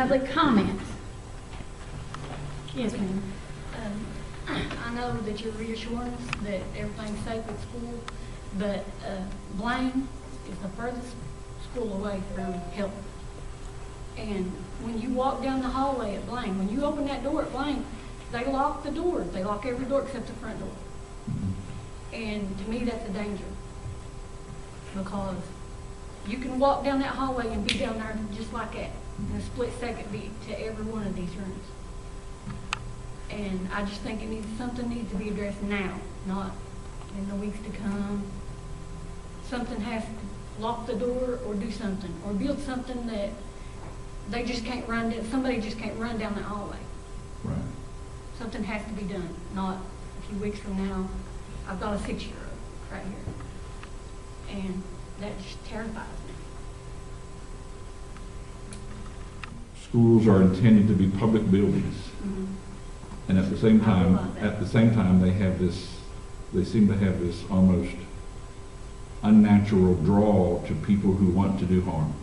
public comments. Yes, ma'am. I know that you're reassuring us that everything's safe at school, but Blaine is the furthest school away from help. And when you walk down the hallway at Blaine, when you open that door at Blaine, they lock the doors. They lock every door except the front door. And to me, that's a danger, because you can walk down that hallway and be down there just like that in a split second, be to every one of these rooms. And I just think something needs to be addressed now, not in the weeks to come. Something has to lock the door or do something, or build something that they just can't run down, somebody just can't run down the hallway. Right. Something has to be done, not a few weeks from now. I've got a 6-year-old right here, and that just terrifies me. Schools are intended to be public buildings. Mm-hmm. And at the same I time, love that. they seem to have this almost unnatural draw to people who want to do harm.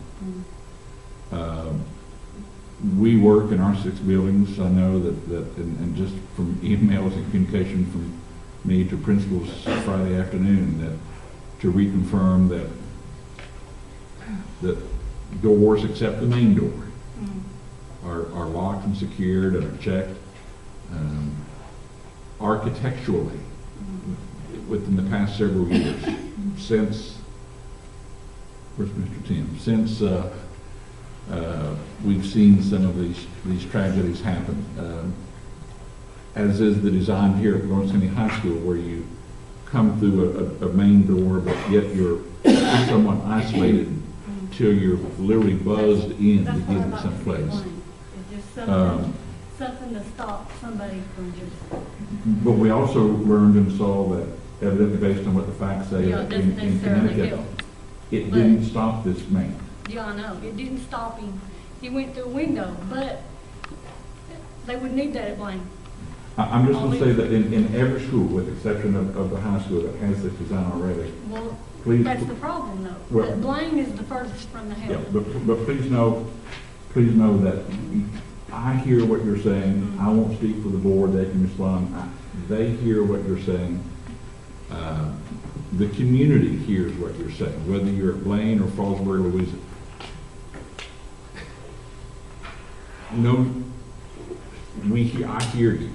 Mm-hmm. We work in our 6 buildings. I know and just from emails and communication from me to principals Friday afternoon, that to reconfirm that doors except the main door are locked and secured and are checked. Architecturally, within the past several years, since, where's Mr. Tim? Since we've seen some of these tragedies happen, as is the design here at Lawrence County High School, where you come through a main door, but yet you're somewhat isolated till you're literally buzzed in to get into some place. It's just something to stop somebody from just... But we also learned and saw that, evidently based on what the facts say, Yeah, it that doesn't in necessarily Connecticut, help. it But- didn't stop this man. Yeah, I know. It didn't stop him. He went through a window, but they would need that at Blaine. I'm just going to say that in every school, with the exception of the high school that has this design already, Well, please, that's the problem, though. Well- But Blaine is the furthest from the yeah, help. but please know that I hear what you're saying. I won't speak for the board. They can respond. They hear what you're saying. The community hears what you're saying, whether you're at Blaine or Fallsburg, Louisiana. No, I hear you,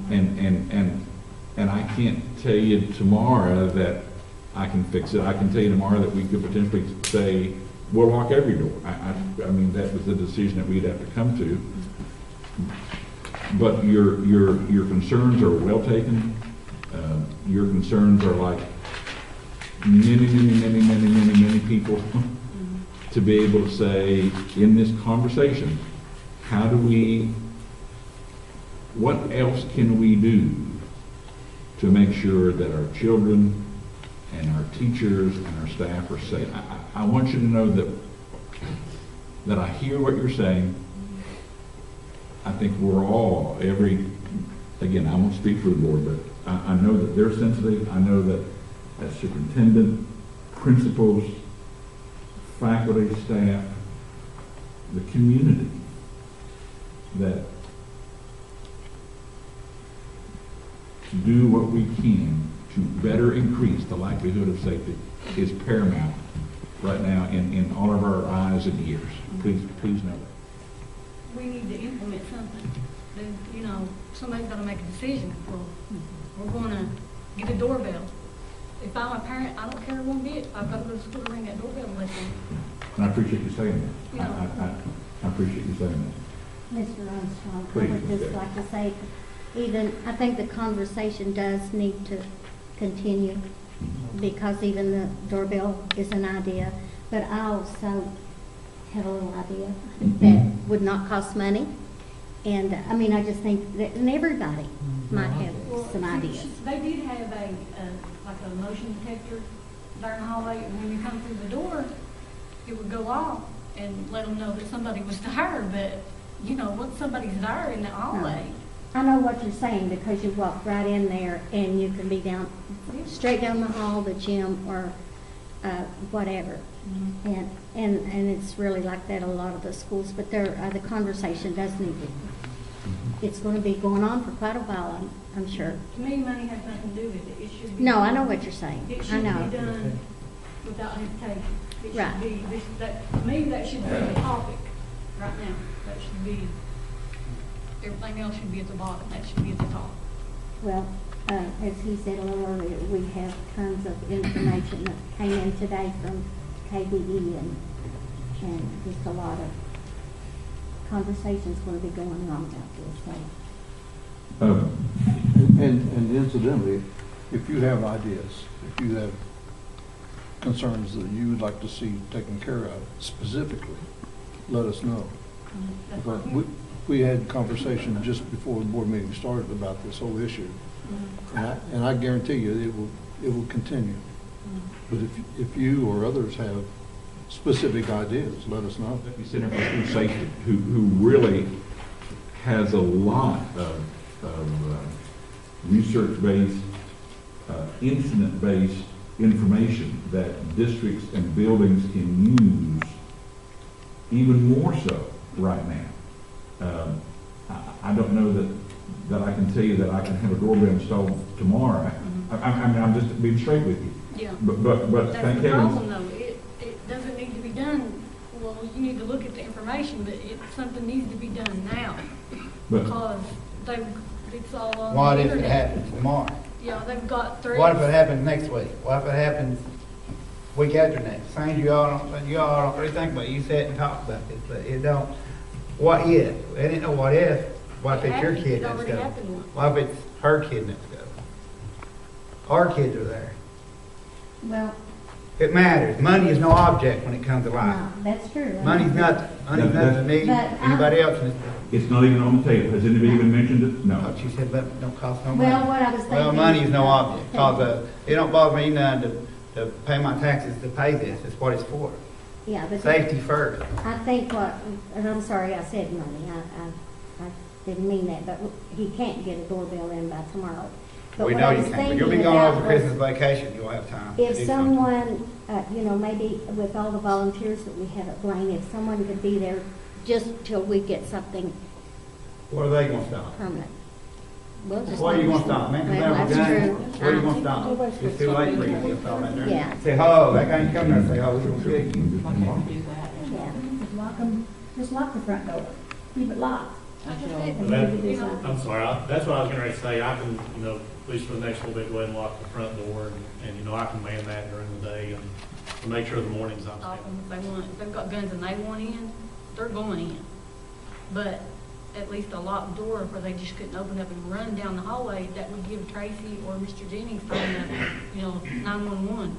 and I can't tell you tomorrow that I can fix it. I can tell you tomorrow that we could potentially say we'll lock every door. I mean, that was the decision that we'd have to come to. But your concerns are well taken. Your concerns are like many people to be able to say in this conversation, what else can we do to make sure that our children and our teachers and our staff are safe? I want you to know that I hear what you're saying. I think we're all, again, I won't speak for the board, but I know that they're sensitive. I know that as superintendent, principals, faculty, staff, the community, that to do what we can to better increase the likelihood of safety is paramount right now in all of our eyes and ears. Please know that. We need to implement something. You know, somebody's got to make a decision. Well, we're going to get a doorbell. If I'm a parent, I don't care one bit. I've got to go to school to ring that doorbell and listen. And I appreciate you saying that. Yeah. I appreciate you saying that. Mr. Armstrong, I Please, would just okay. like to say, I think the conversation does need to continue, because even the doorbell is an idea, but I also have a little idea that would not cost money. And I mean, I just think that, and everybody might have some ideas. They did have like a motion detector there in the hallway, and when you come through the door, it would go off and let them know that somebody was there. But you know, once somebody's there in the hallway, I know what you're saying, because you walk right in there and you can be straight down the hall, the gym, or whatever. And it's really like that in a lot of the schools, but the conversation does need to, it's going to be going on for quite a while, I'm sure. To me, money has nothing to do with it. It should be. No, I know what you're saying. It I should be know. done without hesitation. It Right. should be, to me, that should be the topic right now. That should be, everything else should be at the bottom. That should be at the top. Well, as he said a little earlier, we have tons of information that came in today from KBE and just a lot of conversations going to be going on about this. So. And incidentally, if you have ideas, if you have concerns that you would like to see taken care of specifically, let us know. That's Because what we had conversation just before the board meeting started about this whole issue. And I guarantee you it will continue. But if you or others have specific ideas, let us know. The Center for School Safety, who really has a lot of research-based, incident-based information that districts and buildings can use even more so right now. I don't know that I can tell you that I can have a doorbell installed tomorrow. I mean, I'm just being straight with you. Yeah. But That's thank the heavens. problem, though. It doesn't need to be done, well, you need to look at the information, but something needs to be done now. But- Because it's all on What the if it internet. happens tomorrow? Yeah, they've got threats. What if it happens next week? What if it happens week after next? Things you all don't really think about. You sit and talk about this, but it don't. What if? They didn't know what if. What if it's your kid It that's already go? happened once. What if it's her kid that's go? Our kids are there. Well, It matters. Money is no object when it comes to life. no, that's true. Money's nothing. Money's nothing to me, But anybody else in this. It's not even on the table. Has anybody even mentioned it? No. Oh, she said, but don't cost no money. Well, what I was thinking. Well, money is no object, cause, it don't bother me none to pay my taxes to pay this, it's what it's for. Yeah, but. Safety first. I think and I'm sorry I said money, I didn't mean that, but he can't get a doorbell in by tomorrow. But We what know I you was can't, but you'll be thinking going about over was Christmas vacation, you'll have time. to If do something. someone, maybe with all the volunteers that we have at Blaine, if someone could be there just till we get something What are they gonna stop? permanent. We'll just What are you let gonna them- stop, man? Well, Come down with that's a gun? true. What are you gonna stop? It's too late for you to get all in there. Yeah. Say, hello, that guy ain't coming there and say, oh, we're gonna kill you. Yeah. Just lock the front door, keep it locked. I'm sorry, that's what I was getting ready to say. I can, at least for the next little bit, go ahead and lock the front door and I can man that during the day and to make sure the mornings I'm Stop standing. them if they've got guns and they want in, they're going in. But at least a locked door where they just couldn't open up and run down the hallway, that would give Tracy or Mr. Jennings time to, 911.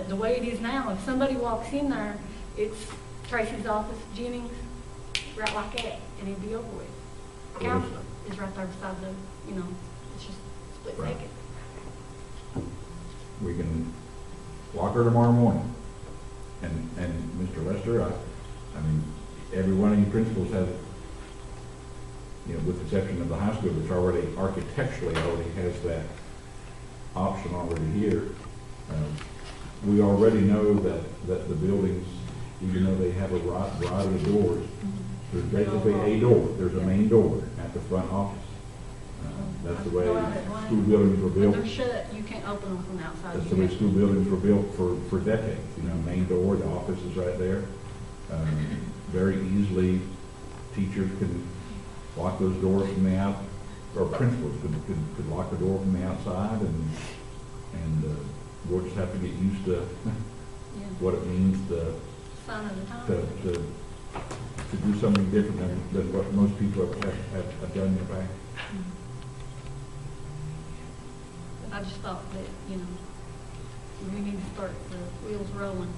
The way it is now, if somebody walks in there, it's Tracy's office, Jennings, right like that, and it'd be over with. Council is right there beside it's just split Right. second. We can lock her tomorrow morning. And Mr. Lester, I mean, every one of you principals have, with the exception of the high school, which already architecturally already has that option already here. We already know that the buildings, even though they have a variety of doors, there's basically a door. There's a main door at the front office. That's the way school buildings were When built. they're shut, you can't open them from outside. That's the way school buildings were built for decades. Main door, the office is right there. Very easily, teachers can lock those doors from the out, or principals could lock the door from the outside, and we'll just have to get used to Yeah. what it means Sign of the to time. do something different than what most people have done in the past. But I just thought that, we need to start the wheels rolling.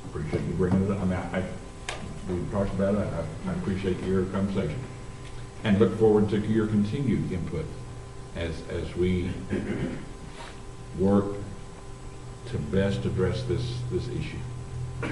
Appreciate you bringing it up. I mean, we talked about it. I appreciate your conversation. And look forward to your continued input as we work to best address this issue.